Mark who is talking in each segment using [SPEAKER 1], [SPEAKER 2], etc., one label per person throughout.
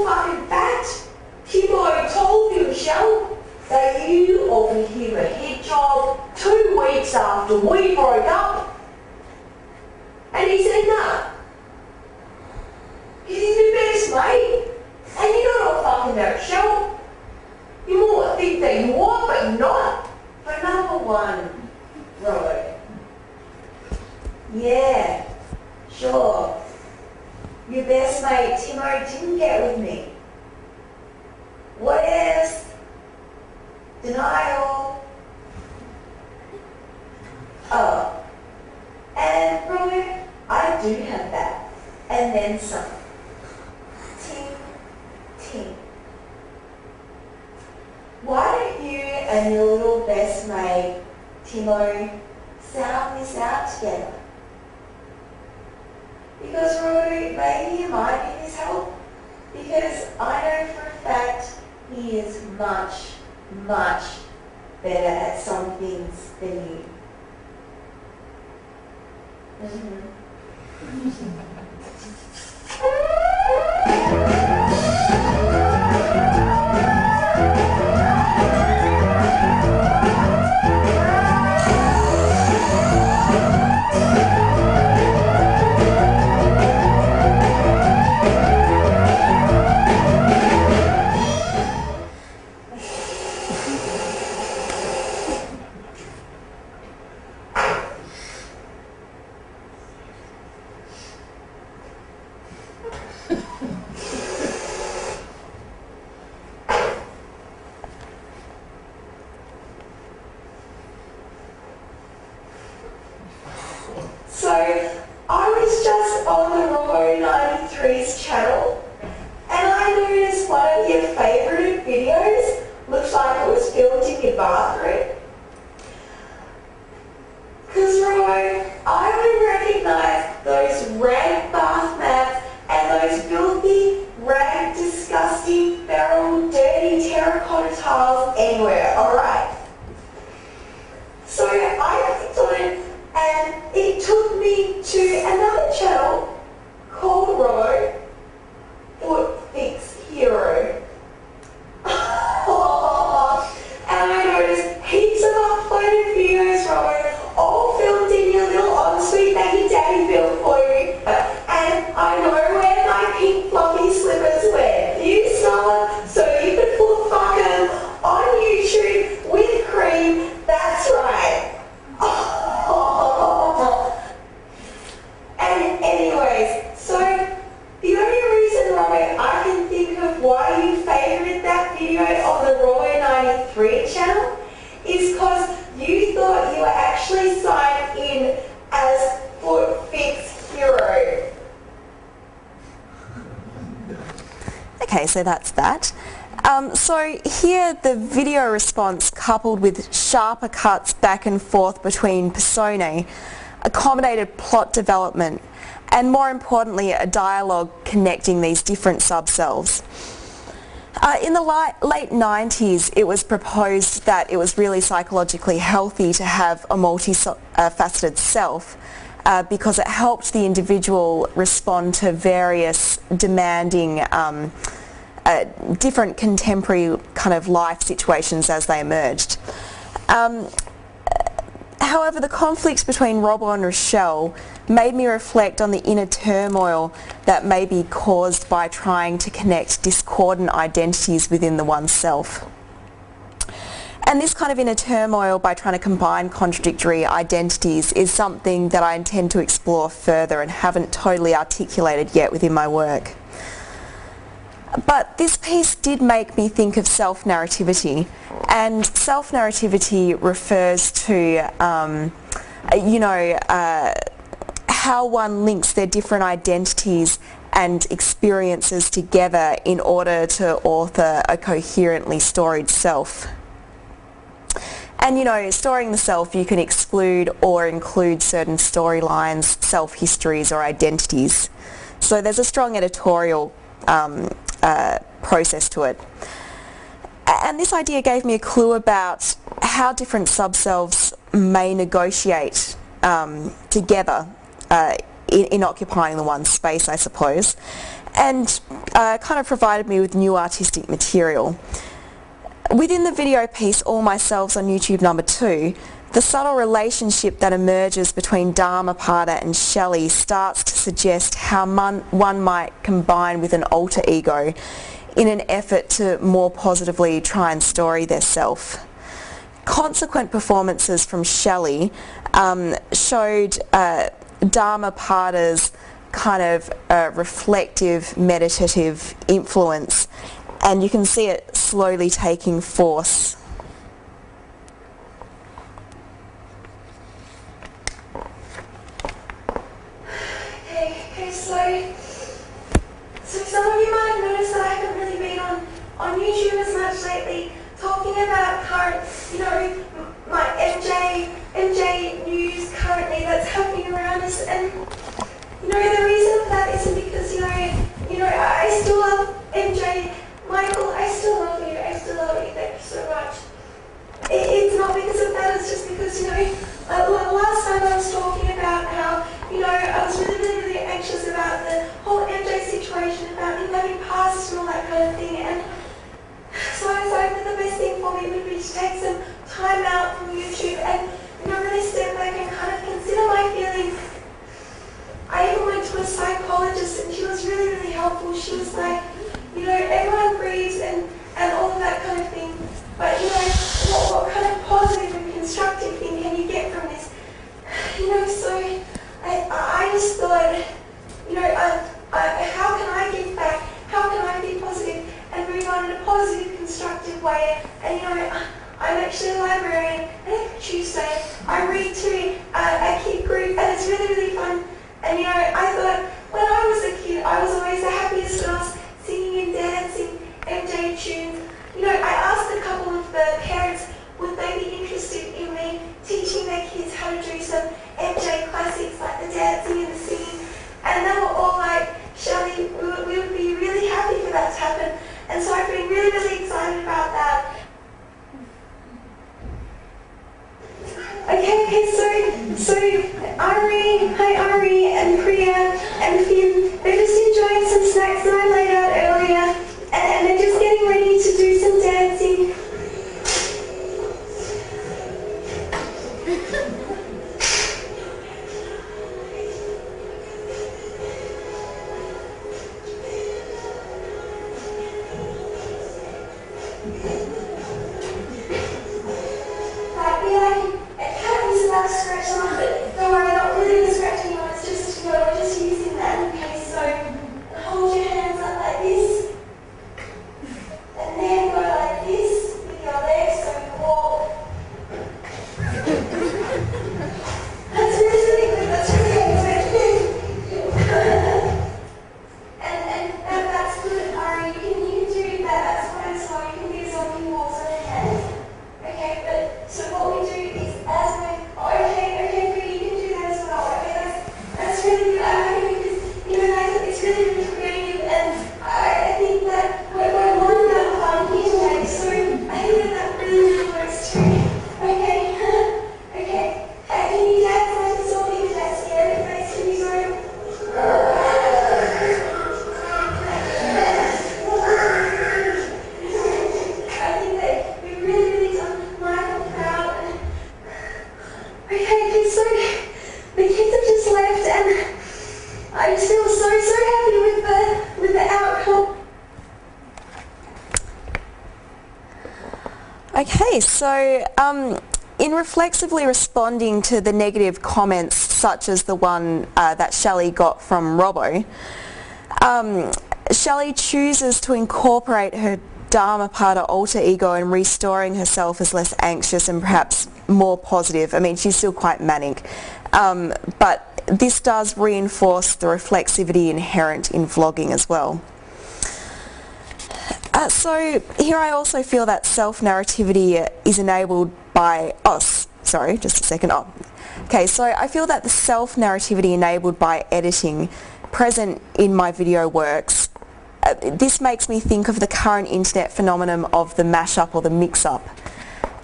[SPEAKER 1] fucking fact, Timo told Michelle that you offered him a head job 2 weeks after we broke up. And he said no. He's your best mate. And you're not fucking Michelle. You more think that you are, but you're not. But number one, Robert. Yeah, sure. Your best mate Timo didn't get with me. What else? Denial. Oh. And Robert, I do have that. And then some. Ting. Why don't you and your little best mate, Timo, sound this out together? Because Rory, maybe you might need his help. Because I know for a fact he is much, much better at some things than you. So, I was just on the Brunel 93's channel and I noticed one of your favourite videos looks like it was filmed in your bathroom. Because, Roy, I would recognise those rank bath mats and those filthy, rank, disgusting, feral, dirty terracotta tiles anywhere, alright? So I clicked on it and it took me to another channel called Robo Foot Fix Hero. And I noticed heaps of uploaded videos, Robo, all filmed in your little ensuite that your daddy built for you. And I know where my pink fluffy slippers were. You smell them so you could put fucking on YouTube with cream. That's right. And anyways, so the only reason, Robert, I can think of why you favoured that video on the Raw 93 channel is because you thought you were actually signed in as Foot Fix Hero.
[SPEAKER 2] Okay, so that's that. So here the video response coupled with sharper cuts back and forth between personae accommodated plot development and more importantly a dialogue connecting these different subselves. In the late 90s it was proposed that it was really psychologically healthy to have a multifaceted self because it helped the individual respond to various demanding different contemporary kind of life situations as they emerged. However, the conflict between Robbo and Rochelle made me reflect on the inner turmoil that may be caused by trying to connect discordant identities within the oneself. And this kind of inner turmoil by trying to combine contradictory identities is something that I intend to explore further and haven't totally articulated yet within my work. But this piece did make me think of self-narrativity, and self-narrativity refers to, how one links their different identities and experiences together in order to author a coherently storied self. And storing the self, you can exclude or include certain storylines, self-histories or identities. So there's a strong editorial process to it. And this idea gave me a clue about how different subselves may negotiate together in occupying the one space, I suppose. and kind of provided me with new artistic material. Within the video piece All Myselves on YouTube #2, the subtle relationship that emerges between Dharmapada and Shelley starts to suggest how one might combine with an alter ego in an effort to more positively try and story their self. Consequent performances from Shelley showed Dharmapada's kind of reflective, meditative influence, and you can see it slowly taking force.
[SPEAKER 1] Okay, so some of you might have noticed that I haven't really been on YouTube as much lately, talking about current, my MJ news currently that's happening around us, and the reason for that isn't because I still love MJ, Michael, I still love you, thank you so much. It's not because of that, it's just because last time I was talking about how I was really anxious about the whole MJ situation, about him having passed and all that kind of thing, and so I decided that the best thing for me would be to take some time out from YouTube and really step back and kind of consider my feelings. I even went to a psychologist and she was really helpful. She was like, everyone grieves and all of that kind of thing, but what kind of positive and constructive thing can you get from this? So I just thought, how can I give back? How can I be positive and move on in a positive, constructive way? And I'm actually a librarian, and every Tuesday I read to a kid group, and it's really fun. And I thought when I was a kid, I was always the happiest girls singing and dancing MJ tunes. I asked a couple of the parents, would they be interested in me teaching their kids how to do some MJ classics like the dancing and the singing, and they were all like, Shelley, we would be really happy for that to happen. And so I've been really excited about that. Okay, so Ari and Priya and Finn, they're just enjoying some snacks that I laid out earlier, and they're just getting ready to do some dancing. Scratch on, but don't worry, not really the scratching on, it's just, we're just using that in case. So hold your hands up like this, and then go like this with your legs, so walk. That's really good, that's really good. and that's good, Ari, you can do that, that's fine as well, you can do zombie walks on your hands. Okay, but so what we do is as we're okay, good, you can do that as well. Okay, that's really good. I think it's really creative, and I think that we're more than that fun here today. So I think that really works too. Okay, okay. Can you dance like a zombie with that scary face? Can you go? I think that we've really done Michael proud. Okay, so the kids have just left, and I just feel so happy with the outcome.
[SPEAKER 2] Okay, so in reflexively responding to the negative comments such as the one that Shelley got from Robbo, Shelley chooses to incorporate her Dharmapada alter ego in restoring herself as less anxious and perhaps more positive. I mean, she's still quite manic, but this does reinforce the reflexivity inherent in vlogging as well. So here I also feel that self-narrativity is enabled by, so I feel that the self-narrativity enabled by editing present in my video works, this makes me think of the current internet phenomenon of the mashup or the mix-up.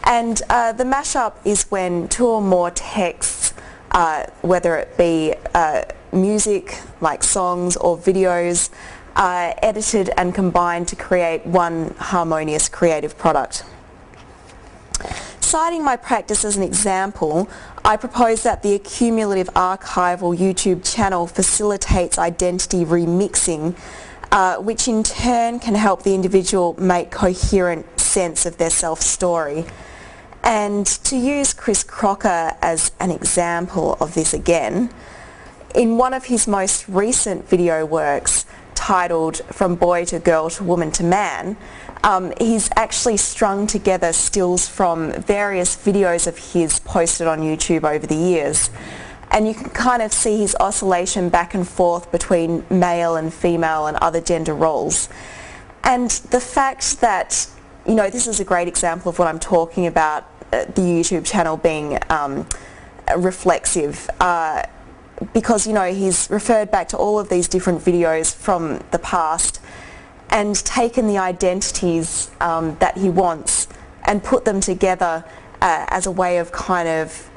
[SPEAKER 2] And the mashup is when two or more texts, whether it be music like songs or videos, edited and combined to create one harmonious creative product. Citing my practice as an example, I propose that the accumulative archival YouTube channel facilitates identity remixing, which in turn can help the individual make coherent sense of their self-story. And to use Chris Crocker as an example of this again, in one of his most recent video works titled From Boy to Girl to Woman to Man, he's actually strung together stills from various videos of his posted on YouTube over the years. And you can kind of see his oscillation back and forth between male and female and other gender roles. And the fact that, you know, this is a great example of what I'm talking about, the YouTube channel being reflexive, because, you know, he's referred back to all of these different videos from the past and taken the identities that he wants and put them together as a way of kind of,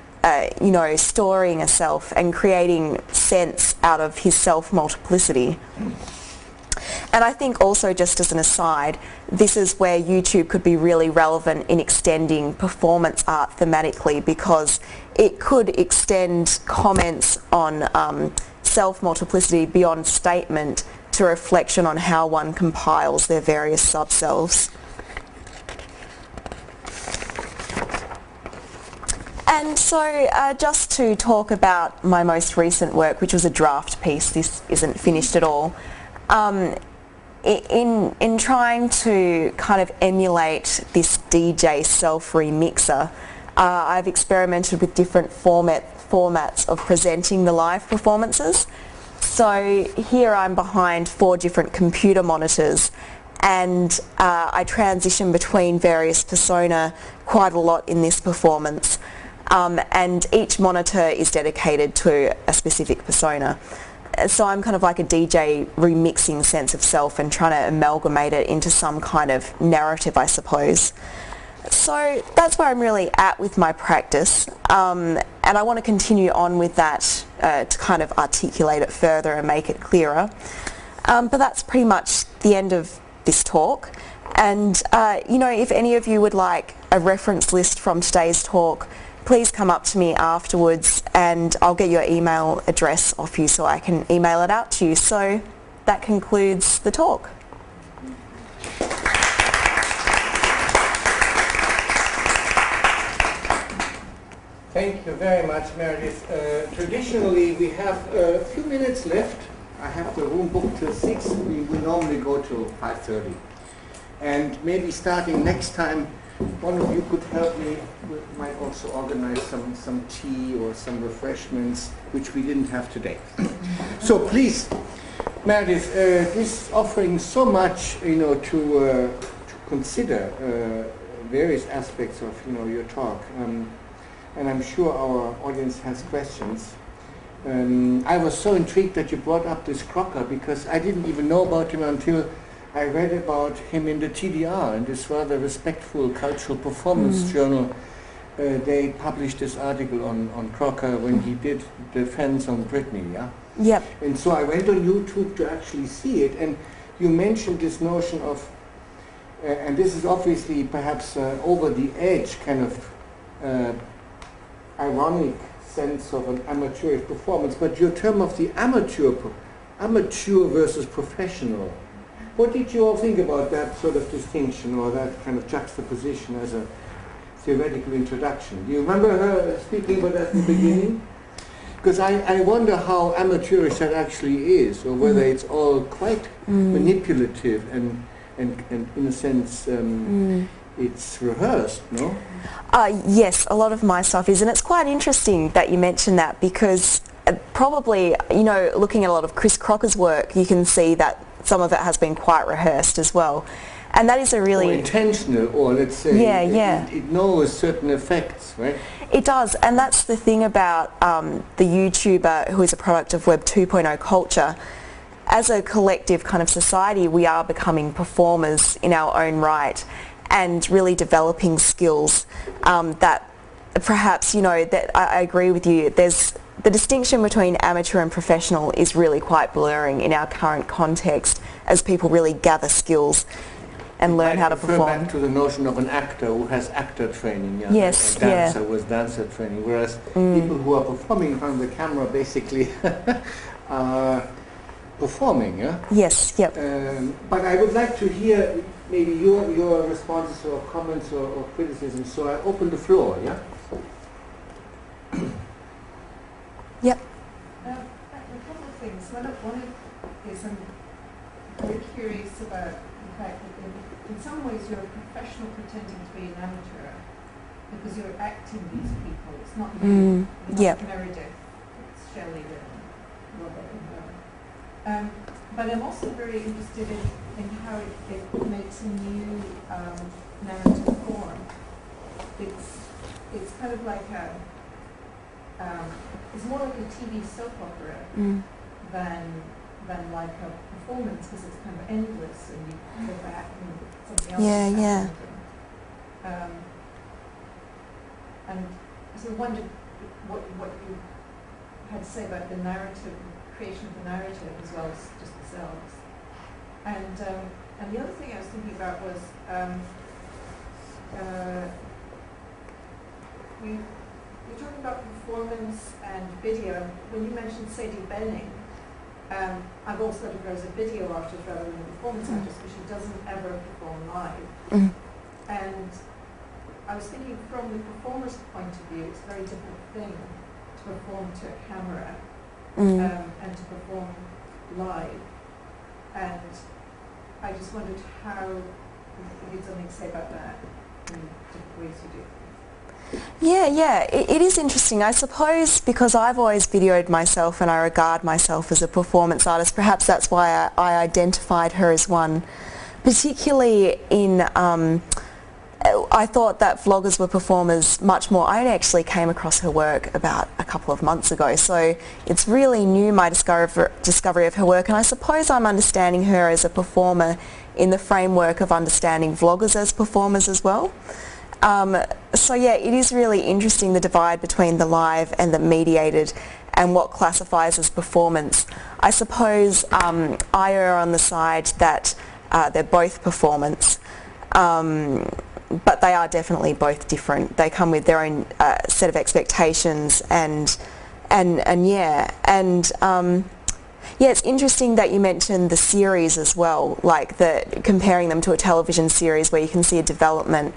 [SPEAKER 2] you know, storying a self and creating sense out of his self-multiplicity. And I think also, just as an aside, this is where YouTube could be really relevant in extending performance art thematically, because it could extend comments on self-multiplicity beyond statement to reflection on how one compiles their various sub-selves. And so just to talk about my most recent work, which was a draft piece, this isn't finished at all, in trying to kind of emulate this DJ self-remixer, I've experimented with different formats of presenting the live performances. So here I'm behind 4 different computer monitors, and I transition between various persona quite a lot in this performance, and each monitor is dedicated to a specific persona. So I'm kind of like a DJ remixing sense of self and trying to amalgamate it into some kind of narrative, I suppose. So that's where I'm really at with my practice, and I want to continue on with that to kind of articulate it further and make it clearer. But that's pretty much the end of this talk. And you know, if any of you would like a reference list from today's talk, please come up to me afterwards and I'll get your email address off you so I can email it out to you. So that concludes the talk.
[SPEAKER 3] Thank you very much, Meredith. Traditionally, we have a few minutes left. I have the room booked till 6. We normally go till 5:30. And maybe starting next time, one of you could help me. We might also organize some tea or some refreshments, which we didn't have today. So please, Meredith, this offering so much, you know, to consider various aspects of, you know, your talk. And I'm sure our audience has questions. I was so intrigued that you brought up this Crocker, because I didn't even know about him until I read about him in the TDR, in this rather respectful cultural performance journal. They published this article on Crocker when he did Defense on Britney, yeah?
[SPEAKER 2] Yep.
[SPEAKER 3] And so I went on YouTube to actually see it, and you mentioned this notion of, and this is obviously perhaps over the edge kind of ironic sense of an amateurish performance, but your term of the amateur versus professional, what did you all think about that sort of distinction or that kind of juxtaposition as a theoretical introduction? Do you remember her speaking about that in the beginning? Because I wonder how amateurish that actually is, or whether it's all quite manipulative and in a sense it's rehearsed, no?
[SPEAKER 2] Yes, a lot of my stuff is, and it's quite interesting that you mentioned that, because probably, you know, looking at a lot of Chris Crocker's work, you can see that some of it has been quite rehearsed as well. And that is a really... Or
[SPEAKER 3] intentional, or let's say, it knows certain effects, right?
[SPEAKER 2] It does, and that's the thing about the YouTuber who is a product of Web 2.0 culture. As a collective kind of society, we are becoming performers in our own right, and really developing skills that perhaps, you know, that I agree with you, there's the distinction between amateur and professional is really quite blurring in our current context, as people really gather skills and learn how to perform.
[SPEAKER 3] Back to the notion of an actor who has actor training, yeah,
[SPEAKER 2] yes,
[SPEAKER 3] a dancer with dancer training, whereas people who are performing in front of the camera basically are performing. Yeah?
[SPEAKER 2] Yes, yep.
[SPEAKER 3] But I would like to hear maybe your responses or comments or criticisms, so I open the floor, yeah?
[SPEAKER 2] Yep.
[SPEAKER 4] A couple of things. One is I'm very curious about the fact that in some ways you're a professional pretending to be an amateur because you're acting these people. It's not you. You're not Meredith. It's Shelley and Robert and whoever. But I'm also very interested in how it makes a new narrative form. It's kind of like it's more like a TV soap opera than like a performance, because it's kind of endless and you go back and something else is happening. And so I wondered what you had to say about the narrative, creation of the narrative as well as just the selves. And the other thing I was thinking about was we're talking about performance and video. When you mentioned Sadie Benning, I've also thought of her as a video artist rather than a performance artist, because she doesn't ever perform live. And I was thinking from the performer's point of view, it's a very different thing to perform to a camera and to perform live. And I just wondered how you had something to say about that in different ways you do.
[SPEAKER 2] Yeah, it is interesting. I suppose because I've always videoed myself and I regard myself as a performance artist, perhaps that's why I identified her as one. Particularly in, I thought that vloggers were performers much more. I actually came across her work about a couple of months ago, so it's really new, my discovery of her work, and I suppose I'm understanding her as a performer in the framework of understanding vloggers as performers as well. So yeah, it is really interesting, the divide between the live and the mediated and what classifies as performance. I suppose I err on the side that they're both performance, but they are definitely both different. They come with their own set of expectations yeah, it's interesting that you mentioned the series as well, like comparing them to a television series where you can see a development.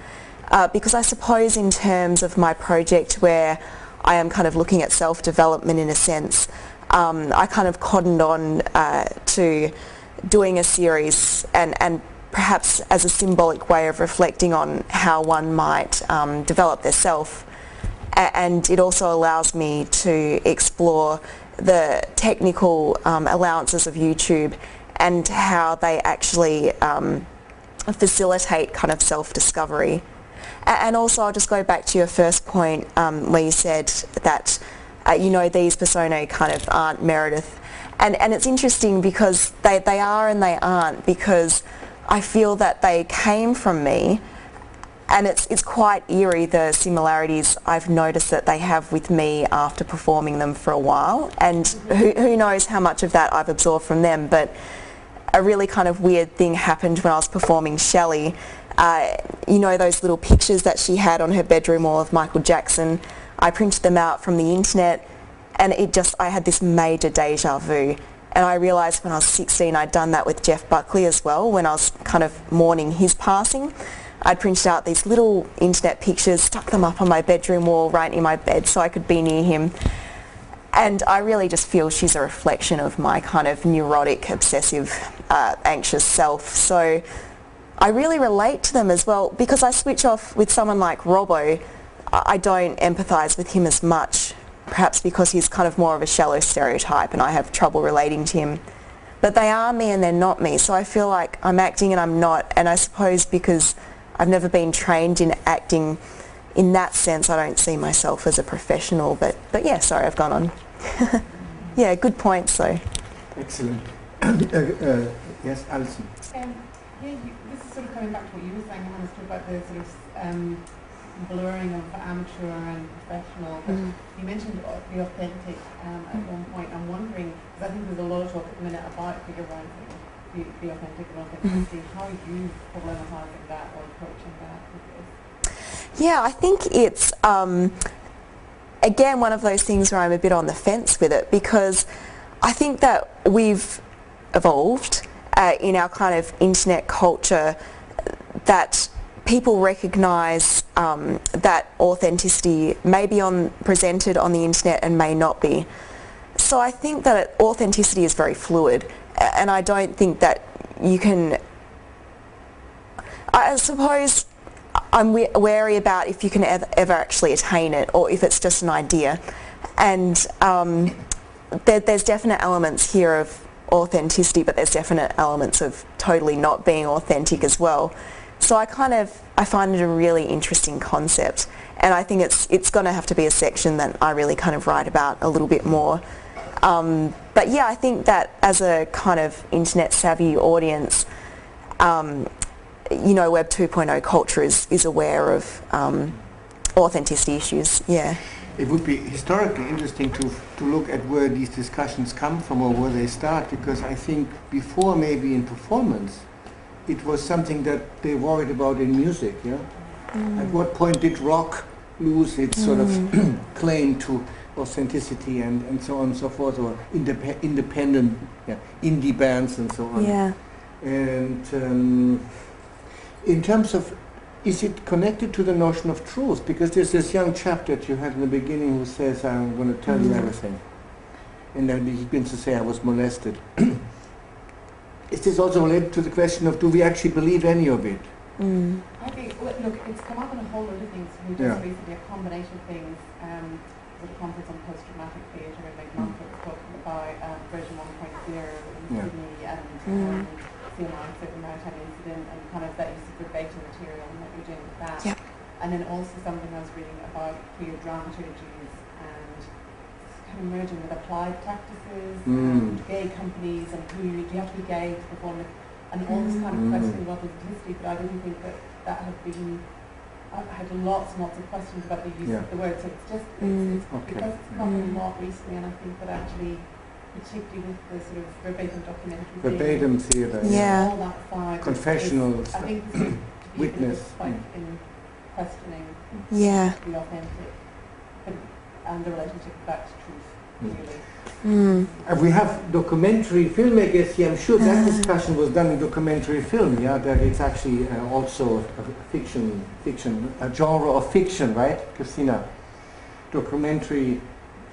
[SPEAKER 2] Because I suppose in terms of my project where I am kind of looking at self-development in a sense, I kind of cottoned on to doing a series and perhaps as a symbolic way of reflecting on how one might develop their self. And it also allows me to explore the technical allowances of YouTube and how they actually facilitate kind of self-discovery. And also, I'll just go back to your first point where you said that, these personae kind of aren't Meredith. And it's interesting because they are and they aren't, because I feel that they came from me, and it's quite eerie, the similarities I've noticed that they have with me after performing them for a while. And who knows how much of that I've absorbed from them, but a really kind of weird thing happened when I was performing Shelley. Those little pictures that she had on her bedroom wall of Michael Jackson, I printed them out from the internet, and I had this major deja vu. And I realised when I was 16 I'd done that with Jeff Buckley as well, when I was kind of mourning his passing. I'd printed out these little internet pictures, stuck them up on my bedroom wall right near my bed so I could be near him. And I really just feel she's a reflection of my kind of neurotic, obsessive, anxious self. So I really relate to them as well, because I switch off with someone like Robbo. I don't empathise with him as much, perhaps because he's kind of more of a shallow stereotype and I have trouble relating to him. But they are me and they're not me, so I feel like I'm acting and I'm not, and I suppose because I've never been trained in acting in that sense, I don't see myself as a professional, but yeah, sorry, I've gone on. Yeah, good point, so.
[SPEAKER 3] Excellent. Yes, Alison.
[SPEAKER 5] This is sort of coming back to what you were saying, Johannes, about the sort of blurring of amateur and professional. But you mentioned the authentic at one point. I'm wondering, because I think there's a lot of talk at the minute about figure writing be authentic and authenticity. How are you problematizing that or approaching that with this?
[SPEAKER 2] Yeah, I think it's, again, one of those things where I'm a bit on the fence with it, because I think that we've evolved in our kind of internet culture that people recognise that authenticity may be presented on the internet and may not be. So I think that authenticity is very fluid, and I don't think that you can, I suppose I'm wary about if you can ever actually attain it, or if it's just an idea. And there's definite elements here of authenticity, but there's definite elements of totally not being authentic as well. So I find it a really interesting concept, and I think it's going to have to be a section that I really kind of write about a little bit more. But yeah, I think that as a kind of internet savvy audience, you know, Web 2.0 culture is aware of authenticity issues. Yeah.
[SPEAKER 3] It would be historically interesting to look at where these discussions come from or where they start, because I think before, maybe in performance, it was something that they worried about in music. Yeah. At what point did rock lose its sort of claim to authenticity and so on and so forth, or independent indie bands and so on.
[SPEAKER 2] Yeah.
[SPEAKER 3] And in terms of, is it connected to the notion of truth? Because there's this young chap that you had in the beginning who says, I'm going to tell you everything. And then he begins to say, I was molested. Is this also related to the question of, do we actually believe any of it?
[SPEAKER 5] I think, look, it's come up in a whole lot of things. We just recently, a combination of things, with a conference on post-traumatic theatre in Montfort was talking about version 1.0 in Sydney and CMI, Certain Maritime Incident, and kind of that use of verbatim material and what you're doing with that.
[SPEAKER 2] Yep.
[SPEAKER 5] And then also something I was reading about queer dramaturgies and kind of merging with applied practices and gay companies and who do you have to be gay to perform it, and all this kind of questioning of authenticity. But I really think that had been, I've had lots and lots of questions about the use of the word, so it's just it's because it's come a lot recently, and I think that actually, particularly with the sort of verbatim documentary
[SPEAKER 3] verbatim theatre,
[SPEAKER 5] all that side,
[SPEAKER 3] confessional
[SPEAKER 5] I think it's to be
[SPEAKER 3] witness
[SPEAKER 5] a point in questioning the authentic and the relationship back to truth, really.
[SPEAKER 3] We have documentary filmmakers here. I'm sure that discussion was done in documentary film, that it's actually also a fiction, a genre of fiction, right, Christina? Documentary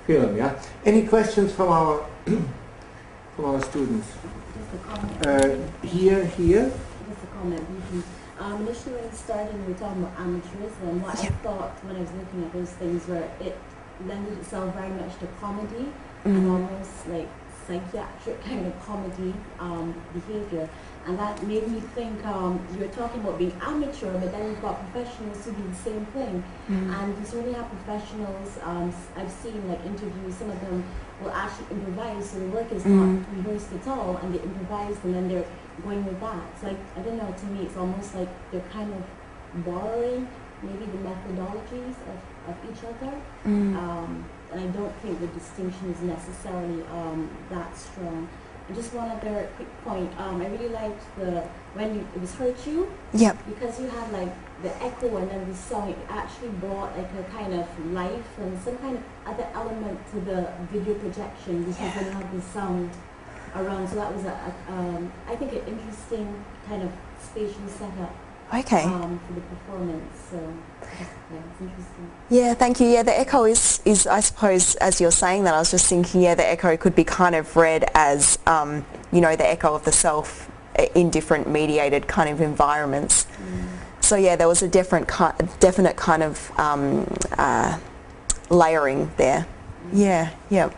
[SPEAKER 3] film, Any questions from our students?
[SPEAKER 6] Just a comment.
[SPEAKER 3] Here.
[SPEAKER 6] Just a comment. Initially when it started, we were talking about amateurism, and what I thought when I was looking at those things were it lended itself very much to comedy and almost like psychiatric kind of comedy behavior, and that made me think you were talking about being amateur, but then you've got professionals who do the same thing, and you certainly have professionals. I've seen like interviews, some of them will actually improvise, so the work is not rehearsed at all, and they improvise and then they're going with that. So I don't know, to me it's almost like they're kind of borrowing maybe the methodologies of each other. And I don't think the distinction is necessarily that strong. And just one other quick point. I really liked it was Hurt You.
[SPEAKER 2] Yep.
[SPEAKER 6] Because you had like the echo and then the song, it actually brought like a kind of life and some kind of other element to the video projection, because then you have the sound around. So that was I think an interesting kind of spatial setup.
[SPEAKER 2] Okay.
[SPEAKER 6] For the performance, so it's interesting.
[SPEAKER 2] Yeah, thank you. Yeah, the echo is I suppose, as you're saying that, I was just thinking, the echo could be kind of read as, the echo of the self in different mediated kind of environments. So yeah, there was a definite kind of layering there. Yeah, yeah.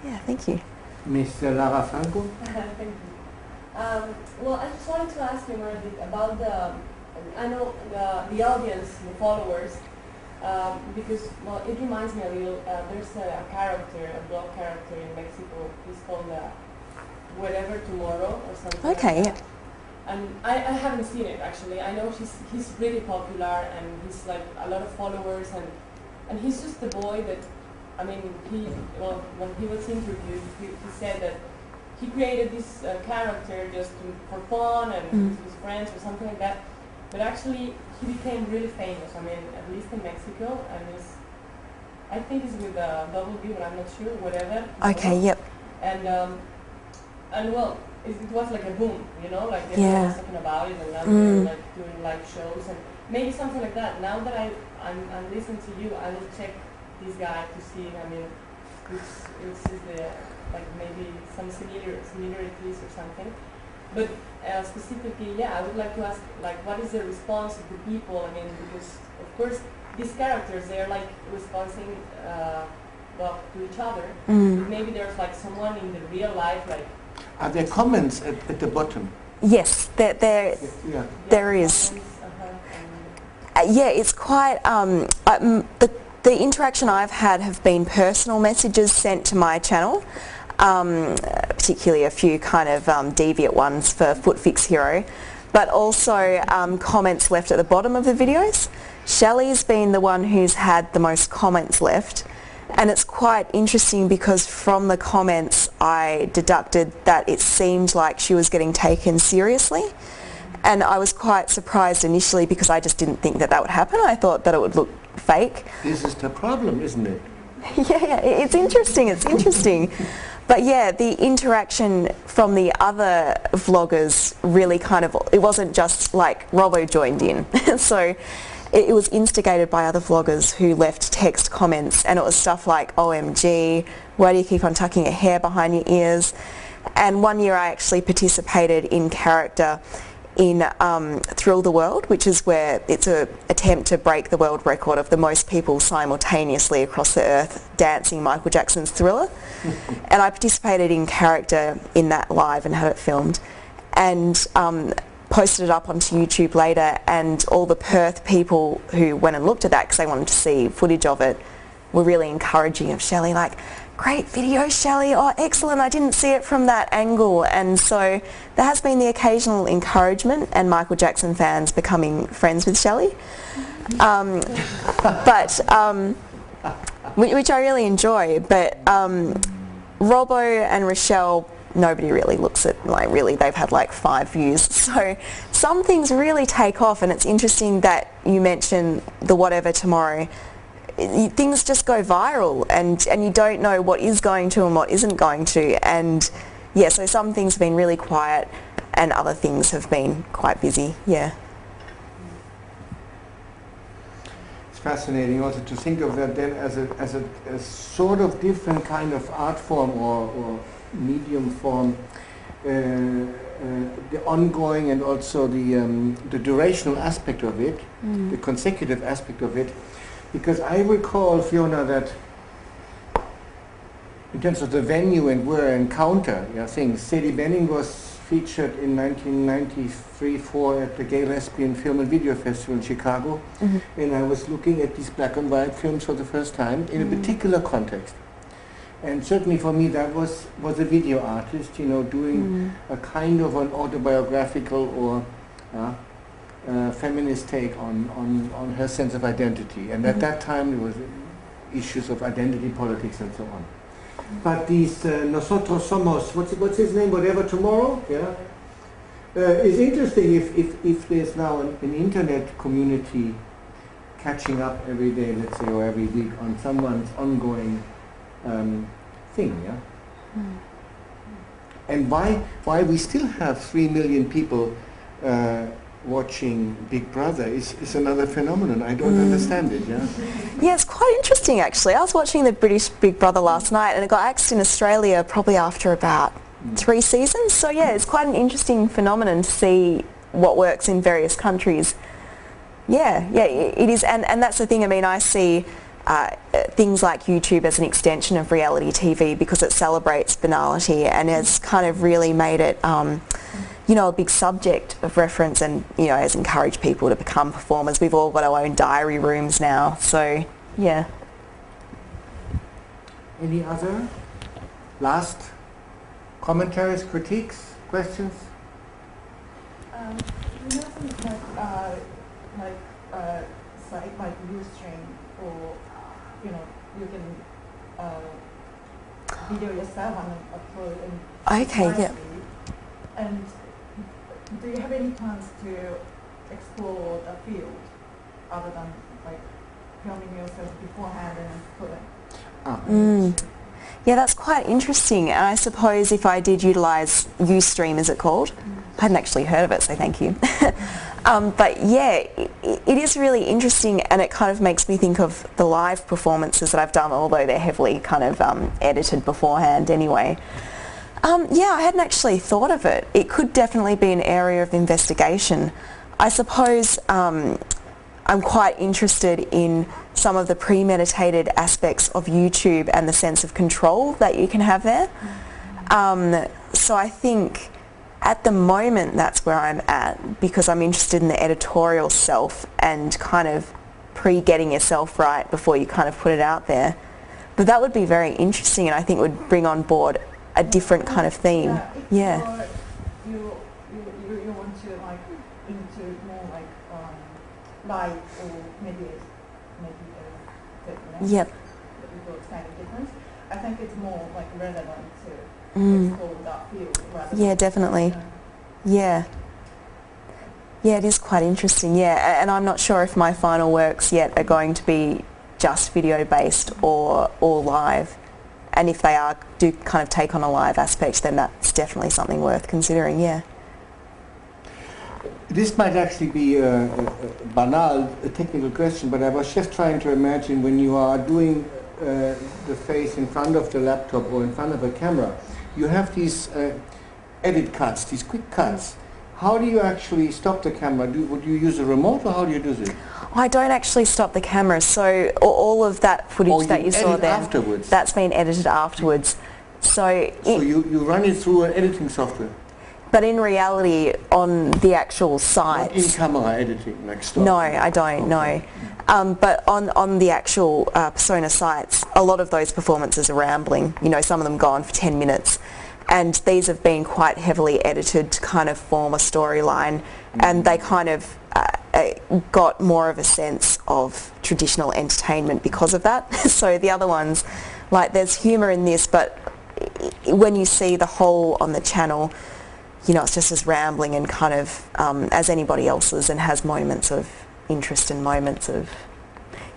[SPEAKER 2] Yeah, thank you.
[SPEAKER 3] Miss Lara Franco?
[SPEAKER 7] Thank you. Well, I just wanted to ask you, Meredith, about I know the audience, the followers, because, well, it reminds me a little, there's a character, a blog character in Mexico, he's called Whatever Tomorrow or something.
[SPEAKER 2] Okay.
[SPEAKER 7] Like that. And I haven't seen it, actually. I know he's really popular and he's like a lot of followers, and he's just the boy that, I mean, when he was interviewed, he said that he created this character just for fun and with his friends or something like that. But actually, he became really famous. I mean, at least in Mexico, and I think he's with Double B, but I'm not sure. Whatever.
[SPEAKER 2] Okay. Yep.
[SPEAKER 7] And well, it was like a boom, you know, like everyone was talking about it, and now they're like doing live shows and maybe something like that. Now that I'm listening to you, I will check this guy to see. I mean, which is the like maybe some similarities or something. But specifically, yeah, I would like to ask, like, what is the response of the people? I mean, because of course these characters, they're like responding well to each other. But maybe there's like someone in the real life, like.
[SPEAKER 3] Are there comments at the bottom?
[SPEAKER 2] Yes, there is. Yeah, it's quite. The interaction I've had have been personal messages sent to my channel. Particularly a few kind of deviant ones for Footfix Hero, but also comments left at the bottom of the videos. Shelley's been the one who's had the most comments left, and it's quite interesting because from the comments I deducted that it seemed like she was getting taken seriously, and I was quite surprised initially because I just didn't think that that would happen. I thought that it would look fake.
[SPEAKER 3] This is the problem, isn't it?
[SPEAKER 2] Yeah, it's interesting. But yeah, the interaction from the other vloggers really kind of, it wasn't just like Robbo joined in. So it was instigated by other vloggers who left text comments, and it was stuff like, OMG, why do you keep on tucking your hair behind your ears? And one year I actually participated in character in Thrill the World, which is where it's an attempt to break the world record of the most people simultaneously across the earth dancing Michael Jackson's Thriller. And I participated in character in that live and had it filmed, and posted it up onto YouTube later, and all the Perth people who went and looked at that because they wanted to see footage of it were really encouraging of Shelley, like, great video, Shelley, oh excellent, I didn't see it from that angle. And so there has been the occasional encouragement and Michael Jackson fans becoming friends with Shelley, which I really enjoy. But Robbo and Rochelle, nobody really looks at, like, really they've had like 5 views. So some things really take off, and it's interesting that you mentioned the Whatever Tomorrow. Things just go viral, and you don't know what is going to and what isn't going to. And yeah, so some things have been really quiet and other things have been quite busy. Yeah.
[SPEAKER 3] It's fascinating also to think of that then as a sort of different kind of art form or medium form, the ongoing and also the durational aspect of it, the consecutive aspect of it. Because I recall, Fiona, that in terms of the venue and where encounter things, Sadie Benning was featured in 1993-4 at the Gay Lesbian Film and Video Festival in Chicago, and I was looking at these black and white films for the first time in a particular context. And certainly for me that was a video artist, you know, doing a kind of an autobiographical or feminist take on her sense of identity, and at that time there was issues of identity politics and so on. But these Nosotros Somos, what's his name, Whatever Tomorrow, is interesting if there's now an internet community catching up every day, let's say, or every week on someone's ongoing thing, and why we still have 3 million people watching Big Brother is another phenomenon. I don't understand it.
[SPEAKER 2] Yeah, it's quite interesting actually. I was watching the British Big Brother last night, and it got axed in Australia probably after about 3 seasons. So yeah, it's quite an interesting phenomenon to see what works in various countries. Yeah, it is, and that's the thing. I mean, I see things like YouTube as an extension of reality TV because it celebrates banality and has kind of really made it you know, a big subject of reference, and, you know, has encouraged people to become performers. We've all got our own diary rooms now, so yeah.
[SPEAKER 3] Any other last commentaries, critiques, questions?
[SPEAKER 4] You know, things like site like Ustream, or you know, you can video yourself and upload and
[SPEAKER 2] Okay, yeah.
[SPEAKER 4] And do you have any plans to explore the field other than like filming yourself beforehand and putting?
[SPEAKER 2] Yeah, that's quite interesting. And I suppose if I did utilise Ustream, is it called? I hadn't actually heard of it, so thank you. But yeah, it is really interesting, and it kind of makes me think of the live performances that I've done, although they're heavily kind of edited beforehand anyway. Yeah, I hadn't actually thought of it. It could definitely be an area of investigation. I suppose I'm quite interested in some of the premeditated aspects of YouTube and the sense of control that you can have there. So I think at the moment that's where I'm at, because I'm interested in the editorial self and kind of pre-getting yourself right before you kind of put it out there. But that would be very interesting, and I think would bring on board a different kind of theme. Yeah.
[SPEAKER 4] You want to like into more like live or maybe fitness.
[SPEAKER 2] Yep.
[SPEAKER 4] Those kind of difference. I think it's more like relevant to explore that field rather.
[SPEAKER 2] Yeah, definitely. Yeah. Yeah, it is quite interesting. Yeah, and I'm not sure if my final works yet are going to be just video based or live. And if they do kind of take on a live aspect, then that's definitely something worth considering, yeah.
[SPEAKER 3] This might actually be a banal, a technical question, but I was just trying to imagine when you are doing the face in front of the laptop or in front of a camera, you have these edit cuts, these quick cuts. How do you actually stop the camera? Would you use a remote, or how do you do this?
[SPEAKER 2] I don't actually stop the camera, so all of that footage that you saw there,
[SPEAKER 3] afterwards.
[SPEAKER 2] That's been edited afterwards. So
[SPEAKER 3] you run it through an editing software?
[SPEAKER 2] But in reality, on the actual site...
[SPEAKER 3] Not in-camera editing, like stuff?
[SPEAKER 2] No, I don't,
[SPEAKER 3] okay.
[SPEAKER 2] no. But on the actual Persona sites, a lot of those performances are rambling. You know, some of them go on for 10 minutes. And these have been quite heavily edited to kind of form a storyline, and they kind of got more of a sense of traditional entertainment because of that. So the other ones, like there's humour in this, but when you see the whole on the channel, you know, it's just as rambling and kind of as anybody else's, and has moments of interest and moments of,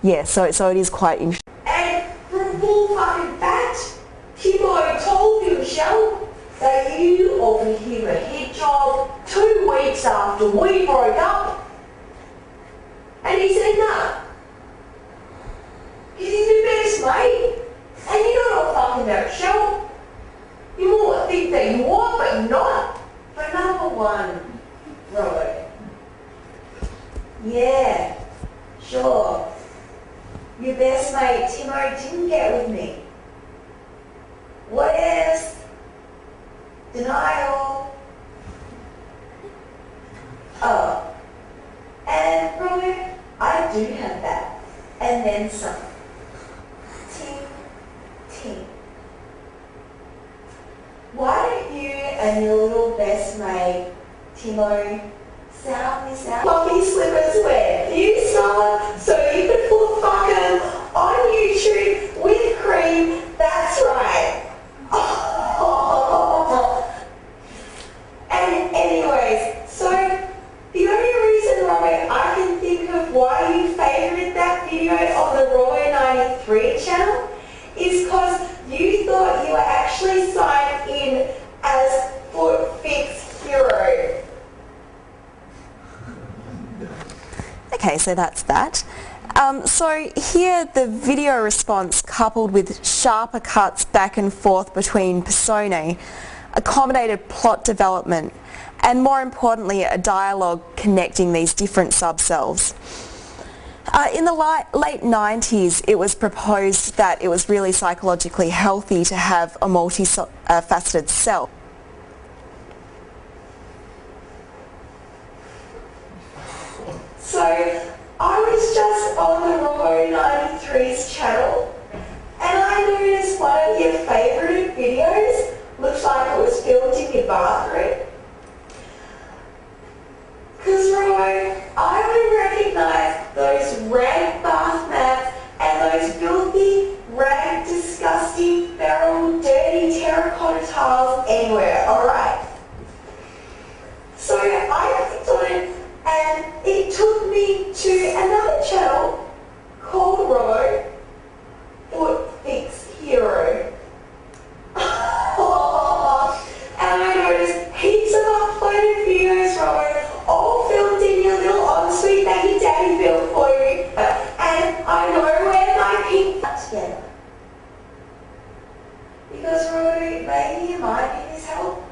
[SPEAKER 2] yeah, so it is quite interesting.
[SPEAKER 1] And for a full fucking fact, Timo told himself that you offered him a hit job 2 weeks after we broke up. And he said no. Because he's your best mate. And you're not a fucking nutshell. You more think that you are, but you're not. But number one, Robert. Yeah, sure. Your best mate, Timo, didn't get with me. What else? Denial. Oh. And Robert, I do have that. And then some. Ting. Why don't you and your little best mate, Timo, sound this out? Fluffy slippers wear. Do you smell it? So you can put fucking on YouTube with cream. That's right. And anyways, so the only reason, Robert, I can think of why you favoured that video on the Roy 93 channel is because you thought you were actually signed in as Foot Fix Hero.
[SPEAKER 2] Okay, so that's that. So here the video response coupled with sharper cuts back and forth between personae accommodated plot development, and more importantly a dialogue connecting these different subselves. In the late 90s it was proposed that it was really psychologically healthy to have a multifaceted self.
[SPEAKER 1] So I was just on the Roy 93's channel and I noticed one of your favourite videos looks like it was filmed in your bathroom. Because Roy, I would recognise those rag bath mats and those filthy, rag, disgusting, feral, tiles anywhere, alright? So I clicked on it and it took me to another channel called Robo Foot Fix Hero. And I noticed heaps of uploaded videos, Robo, all filmed in your little ensuite that your daddy built for you. And I know where my pink together. Because Robo, maybe you might need his help.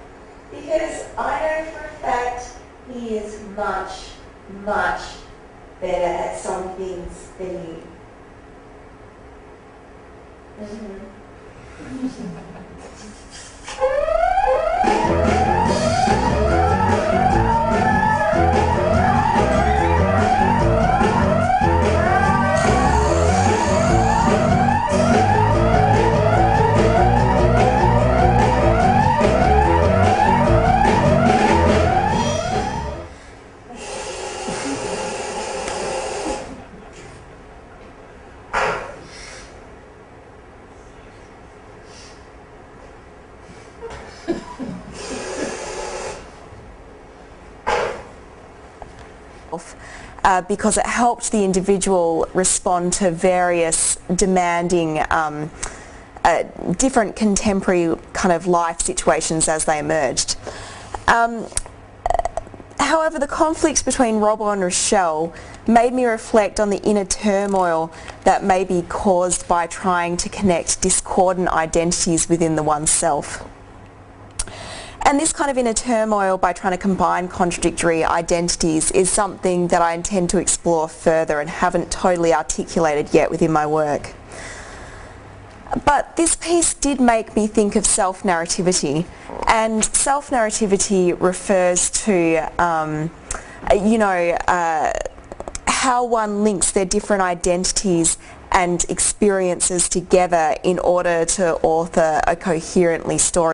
[SPEAKER 1] Because I know for a fact he is much, much better at some things than you.
[SPEAKER 2] Because it helped the individual respond to various demanding, different contemporary kind of life situations as they emerged. However, the conflicts between Robbo and Rochelle made me reflect on the inner turmoil that may be caused by trying to connect discordant identities within the oneself. And this kind of inner turmoil by trying to combine contradictory identities is something that I intend to explore further and haven't totally articulated yet within my work. But this piece did make me think of self-narrativity, and self-narrativity refers to, how one links their different identities and experiences together in order to author a coherently story.